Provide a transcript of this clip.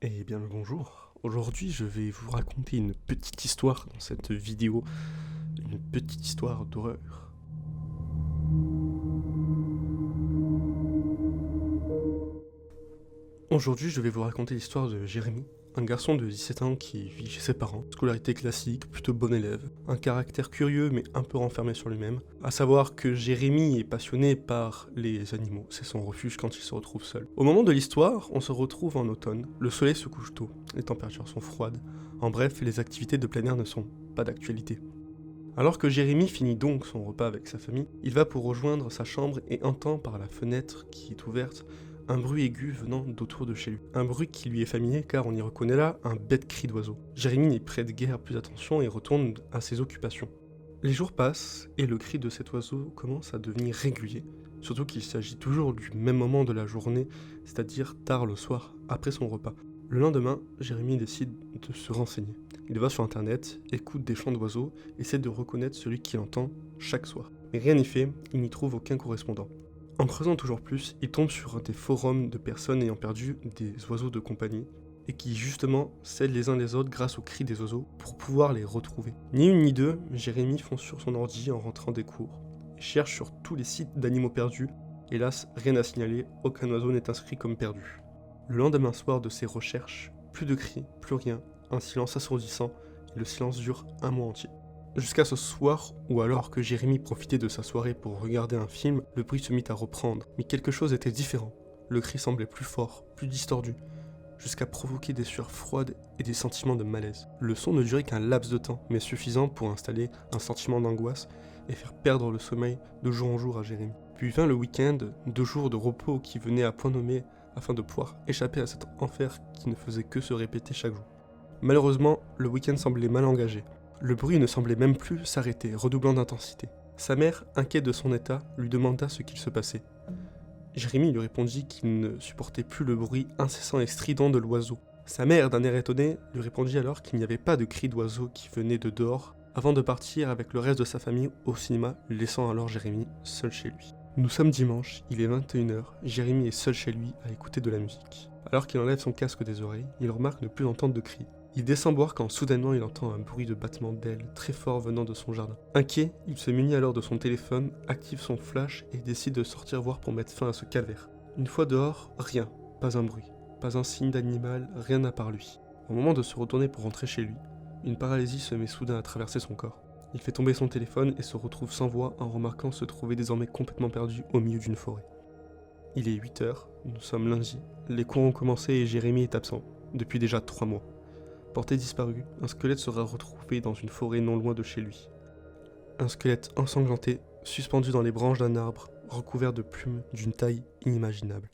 Eh bien le bonjour, aujourd'hui je vais vous raconter une petite histoire dans cette vidéo, une petite histoire d'horreur. Aujourd'hui je vais vous raconter l'histoire de Jérémy, un garçon de 17 ans qui vit chez ses parents, scolarité classique, plutôt bon élève, un caractère curieux mais un peu renfermé sur lui-même, à savoir que Jérémy est passionné par les animaux, c'est son refuge quand il se retrouve seul. Au moment de l'histoire, on se retrouve en automne, le soleil se couche tôt, les températures sont froides, en bref, les activités de plein air ne sont pas d'actualité. Alors que Jérémy finit donc son repas avec sa famille, il va pour rejoindre sa chambre et entend par la fenêtre qui est ouverte un bruit aigu venant d'autour de chez lui. Un bruit qui lui est familier car on y reconnaît là un bête cri d'oiseau. Jérémy n'y prête guère plus attention et retourne à ses occupations. Les jours passent et le cri de cet oiseau commence à devenir régulier, surtout qu'il s'agit toujours du même moment de la journée, c'est-à-dire tard le soir, après son repas. Le lendemain, Jérémy décide de se renseigner. Il va sur internet, écoute des chants d'oiseaux, essaie de reconnaître celui qu'il entend chaque soir. Mais rien n'y fait, il n'y trouve aucun correspondant. En creusant toujours plus, il tombe sur des forums de personnes ayant perdu des oiseaux de compagnie, et qui justement s'aident les uns les autres grâce au cri des oiseaux pour pouvoir les retrouver. Ni une ni deux, Jérémy fonce sur son ordi en rentrant des cours, et cherche sur tous les sites d'animaux perdus. Hélas, rien à signaler, aucun oiseau n'est inscrit comme perdu. Le lendemain soir de ses recherches, plus de cris, plus rien, un silence assourdissant, et le silence dure un mois entier. Jusqu'à ce soir, où alors que Jérémy profitait de sa soirée pour regarder un film, le bruit se mit à reprendre, mais quelque chose était différent. Le cri semblait plus fort, plus distordu, jusqu'à provoquer des sueurs froides et des sentiments de malaise. Le son ne durait qu'un laps de temps, mais suffisant pour installer un sentiment d'angoisse et faire perdre le sommeil de jour en jour à Jérémy. Puis vint le week-end, 2 jours de repos qui venaient à point nommé afin de pouvoir échapper à cet enfer qui ne faisait que se répéter chaque jour. Malheureusement, le week-end semblait mal engagé. Le bruit ne semblait même plus s'arrêter, redoublant d'intensité. Sa mère, inquiète de son état, lui demanda ce qu'il se passait. Jérémy lui répondit qu'il ne supportait plus le bruit incessant et strident de l'oiseau. Sa mère, d'un air étonné, lui répondit alors qu'il n'y avait pas de cri d'oiseau qui venait de dehors, avant de partir avec le reste de sa famille au cinéma, laissant alors Jérémy seul chez lui. Nous sommes dimanche, il est 21h, Jérémy est seul chez lui à écouter de la musique. Alors qu'il enlève son casque des oreilles, il remarque ne plus entendre de cris. Il descend boire quand soudainement il entend un bruit de battement d'ailes très fort venant de son jardin. Inquiet, il se munit alors de son téléphone, active son flash et décide de sortir voir pour mettre fin à ce calvaire. Une fois dehors, rien, pas un bruit, pas un signe d'animal, rien à part lui. Au moment de se retourner pour rentrer chez lui, une paralysie se met soudain à traverser son corps. Il fait tomber son téléphone et se retrouve sans voix en remarquant se trouver désormais complètement perdu au milieu d'une forêt. Il est 8h, nous sommes lundi, les cours ont commencé et Jérémy est absent, depuis déjà 3 mois. Porté disparu, un squelette sera retrouvé dans une forêt non loin de chez lui. Un squelette ensanglanté, suspendu dans les branches d'un arbre, recouvert de plumes d'une taille inimaginable.